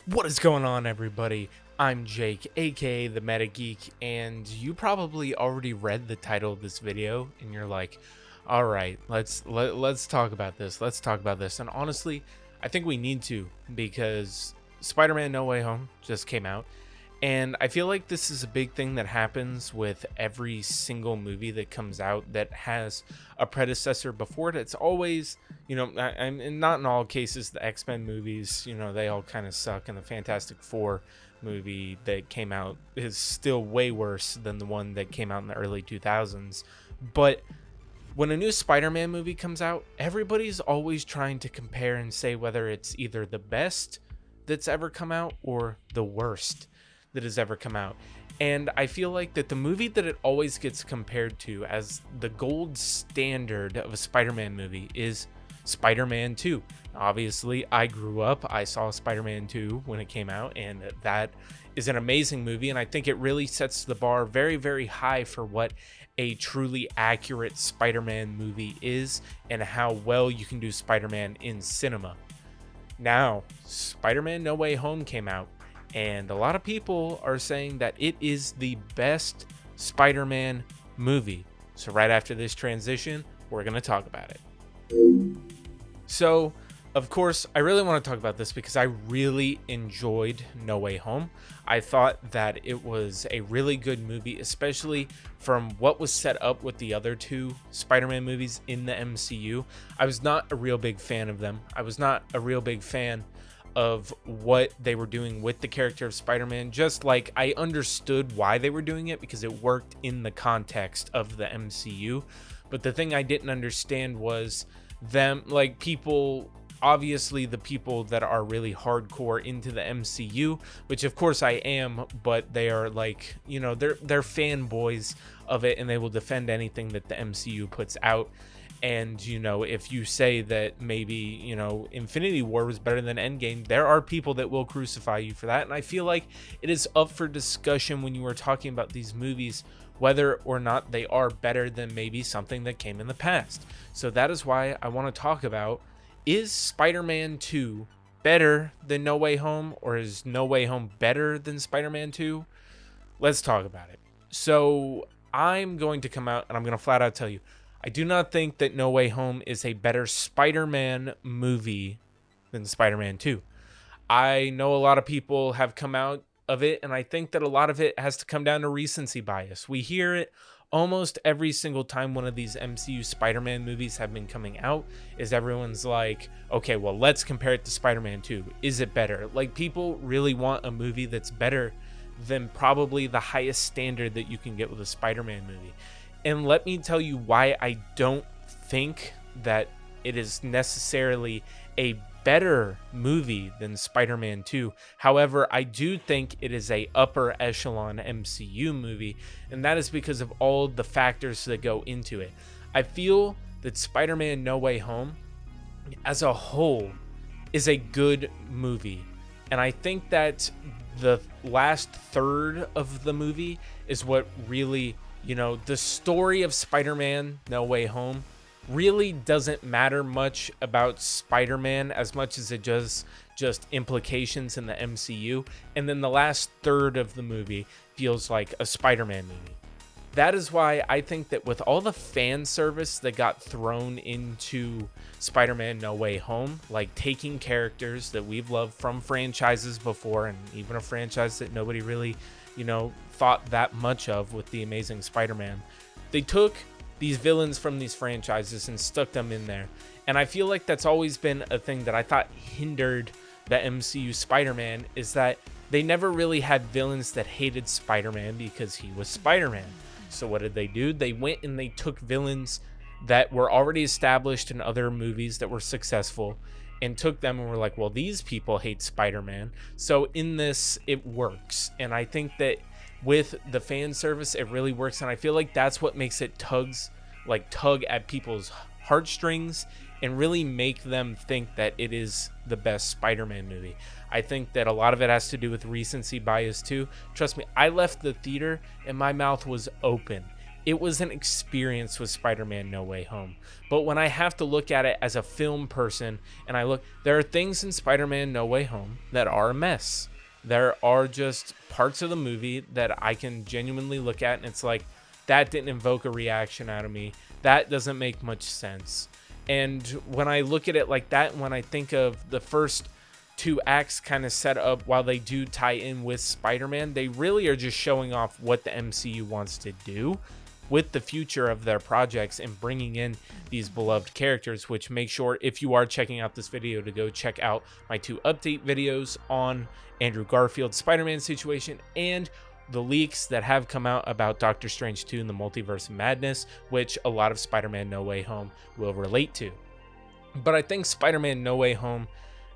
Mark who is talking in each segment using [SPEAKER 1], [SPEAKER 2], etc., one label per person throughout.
[SPEAKER 1] What is going on, everybody? I'm Jake, aka the Meta Geek, and you probably already read the title of this video, and you're like, "All right, let's talk about this. Let's talk about this." And honestly, I think we need to because Spider-Man: No Way Home just came out, and I feel like this is a big thing that happens with every single movie that comes out that has a predecessor before it. It's always, I'm not in all cases the X-Men movies, they all kind of suck, and the Fantastic Four movie that came out is still way worse than the one that came out in the early 2000s. But when a new Spider-Man movie comes out, everybody's always trying to compare and say whether it's either the best that's ever come out or the worst that has ever come out. And I feel like that the movie that it always gets compared to as the gold standard of a Spider-Man movie is Spider-Man 2. Obviously, I grew up, I saw Spider-Man 2 when it came out, and that is an amazing movie, and I think it really sets the bar very, very high for what a truly accurate Spider-Man movie is and how well you can do Spider-Man in cinema. Now, Spider-Man No Way Home came out, and a lot of people are saying that it is the best Spider-Man movie. So right after this transition, we're going to talk about it. So, of course, I really want to talk about this because I really enjoyed No Way Home. I thought that it was a really good movie, especially from what was set up with the other two Spider-Man movies in the MCU. I was not a real big fan of them. I was not a real big fan of what they were doing with the character of Spider-Man. Just like I understood why they were doing it because it worked in the context of the MCU. But the thing I didn't understand was them, like, people, obviously the people that are really hardcore into the MCU, which of course I am, but they are like, they're fanboys of it and they will defend anything that the MCU puts out. And, if you say that maybe, Infinity War was better than Endgame, there are people that will crucify you for that. And I feel like it is up for discussion when you are talking about these movies, whether or not they are better than maybe something that came in the past. So that is why I want to talk about, is Spider-Man 2 better than No Way Home, or is No Way Home better than Spider-Man 2? Let's talk about it. So I'm going to come out and I'm going to flat out tell you, I do not think that No Way Home is a better Spider-Man movie than Spider-Man 2. I know a lot of people have come out of it, and I think that a lot of it has to come down to recency bias. We hear it almost every single time one of these MCU Spider-Man movies have been coming out, is everyone's like, okay, well, let's compare it to Spider-Man 2. Is it better? Like, people really want a movie that's better than probably the highest standard that you can get with a Spider-Man movie. And let me tell you why I don't think that it is necessarily a better movie than Spider-Man 2. However, I do think it is a upper echelon MCU movie, and that is because of all the factors that go into it. I feel that Spider-Man No Way Home as a whole is a good movie, and I think that the last third of the movie is what really, the story of Spider-Man No Way Home really doesn't matter much about Spider-Man as much as it does just implications in the MCU. And then the last third of the movie feels like a Spider-Man movie. That is why I think that with all the fan service that got thrown into Spider-Man No Way Home, like taking characters that we've loved from franchises before, and even a franchise that nobody really, thought that much of with The Amazing Spider-Man, they took these villains from these franchises and stuck them in there. And I feel like that's always been a thing that I thought hindered the MCU Spider-Man, is that they never really had villains that hated Spider-Man because he was Spider-Man. So what did they do? They went and they took villains that were already established in other movies that were successful and took them and were like, well, these people hate Spider-Man. So in this, it works. And I think that with the fan service, it really works. And I feel like that's what makes it tug at people's heartstrings and really make them think that it is the best Spider-Man movie. I think that a lot of it has to do with recency bias too. Trust me, I left the theater and my mouth was open it was an experience with Spider-Man No Way Home. But when I have to look at it as a film person and there are things in Spider-Man No Way Home that are a mess. There are just parts of the movie that I can genuinely look at and it's like, that didn't invoke a reaction out of me. That doesn't make much sense. And when I look at it like that, when I think of the first two acts kind of set up while they do tie in with Spider-Man, they really are just showing off what the MCU wants to do with the future of their projects and bringing in these beloved characters, which make sure if you are checking out this video to go check out my 2 update videos on Andrew Garfield's Spider-Man situation and the leaks that have come out about Doctor Strange 2 and the Multiverse of Madness, which a lot of Spider-Man No Way Home will relate to. But I think Spider-Man No Way Home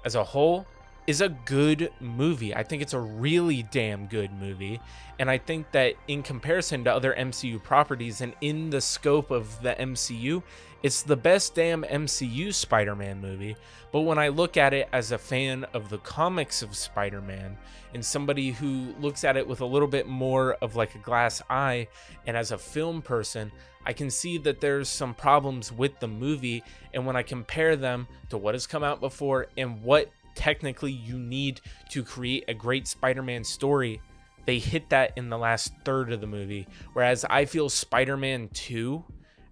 [SPEAKER 1] as a whole is a good movie. I think it's a really damn good movie. And I think that in comparison to other MCU properties and in the scope of the MCU, it's the best damn MCU Spider-Man movie. But when I look at it as a fan of the comics of Spider-Man and somebody who looks at it with a little bit more of like a glass eye, and as a film person, I can see that there's some problems with the movie. And when I compare them to what has come out before and what technically you need to create a great Spider-Man story, they hit that in the last third of the movie. Whereas I feel Spider-Man 2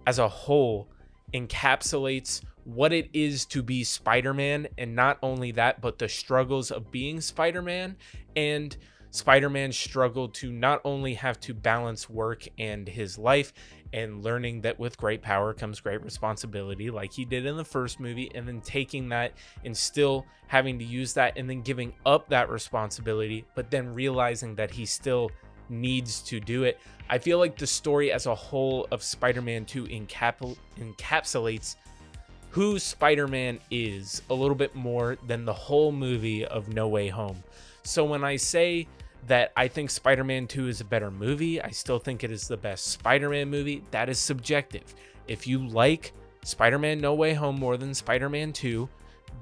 [SPEAKER 1] as a whole encapsulates what it is to be Spider-Man, and not only that, but the struggles of being Spider-Man, and Spider-Man's struggle to not only have to balance work and his life, and learning that with great power comes great responsibility, like he did in the first movie, and then taking that and still having to use that and then giving up that responsibility, but then realizing that he still needs to do it. I feel like the story as a whole of Spider-Man 2 encapsulates who Spider-Man is a little bit more than the whole movie of No Way Home. So when I say that I think Spider-Man 2 is a better movie, I still think it is the best Spider-Man movie. That is subjective. If you like Spider-Man No Way Home more than Spider-Man 2,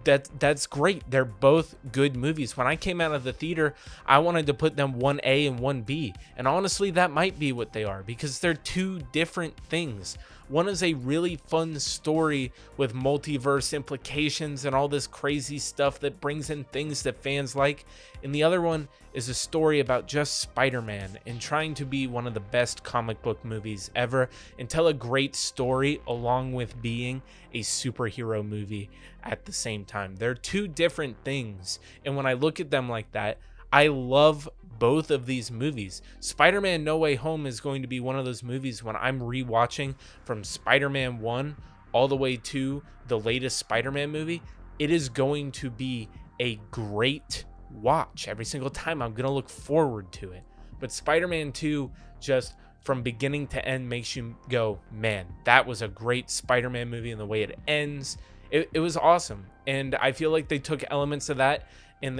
[SPEAKER 1] that's great. They're both good movies. When I came out of the theater, I wanted to put them 1A and 1B. And honestly, that might be what they are, because they're two different things. One is a really fun story with multiverse implications and all this crazy stuff that brings in things that fans like. And the other one is a story about just Spider-Man and trying to be one of the best comic book movies ever and tell a great story along with being a superhero movie at the same time. They're two different things. And when I look at them like that, I love both of these movies. Spider-Man No Way Home is going to be one of those movies when I'm rewatching from Spider-Man 1 all the way to the latest Spider-Man movie. It is going to be a great watch. Every single time I'm going to look forward to it. But Spider-Man 2, just from beginning to end, makes you go, man, that was a great Spider-Man movie, and the way it ends, it was awesome. And I feel like they took elements of that, and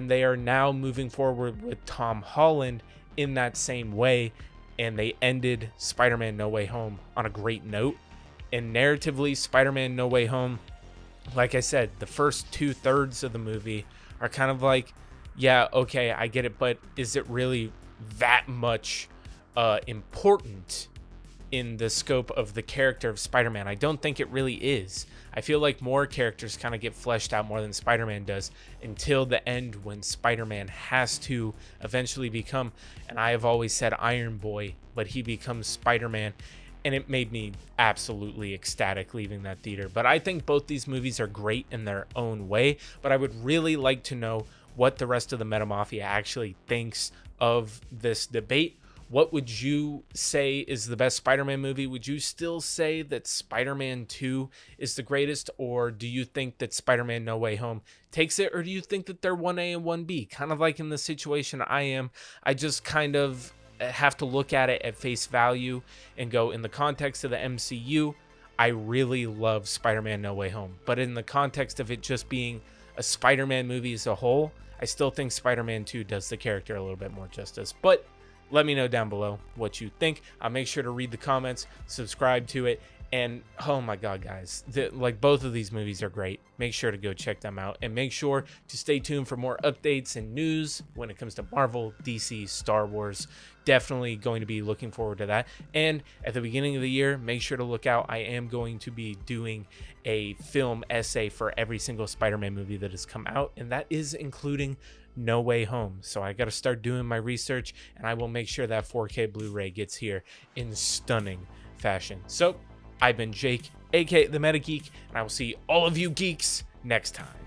[SPEAKER 1] they are now moving forward with Tom Holland in that same way, and they ended Spider-Man No Way Home on a great note. And narratively, Spider-Man No Way Home, like I said, the first 2/3 of the movie are kind of like, yeah, okay, I get it, but is it really that much important in the scope of the character of Spider-Man? I don't think it really is. I feel like more characters kind of get fleshed out more than Spider-Man does until the end, when Spider-Man has to eventually become, and I have always said Iron Boy, but he becomes Spider-Man, and it made me absolutely ecstatic leaving that theater. But I think both these movies are great in their own way, but I would really like to know what the rest of the MetaMafia actually thinks of this debate. What would you say is the best Spider-Man movie? Would you still say that Spider-Man 2 is the greatest, or do you think that Spider-Man No Way Home takes it, or do you think that they're 1A and 1B? Kind of like in the situation I am. I just kind of have to look at it at face value and go, in the context of the MCU, I really love Spider-Man No Way Home. But in the context of it just being a Spider-Man movie as a whole, I still think Spider-Man 2 does the character a little bit more justice. But let me know down below what you think. I'll make sure to read the comments, subscribe to it, And oh my god, guys, like both of these movies are great. Make sure to go check them out, and make sure to stay tuned for more updates and news when it comes to Marvel, DC, Star Wars. Definitely going to be looking forward to that. And at the beginning of the year, make sure to look out. I am going to be doing a film essay for every single Spider-Man movie that has come out, and that is including No Way Home. So I got to start doing my research, and I will make sure that 4K Blu-ray gets here in stunning fashion. So I've been Jake, aka the Meta Geek, and I will see all of you geeks next time.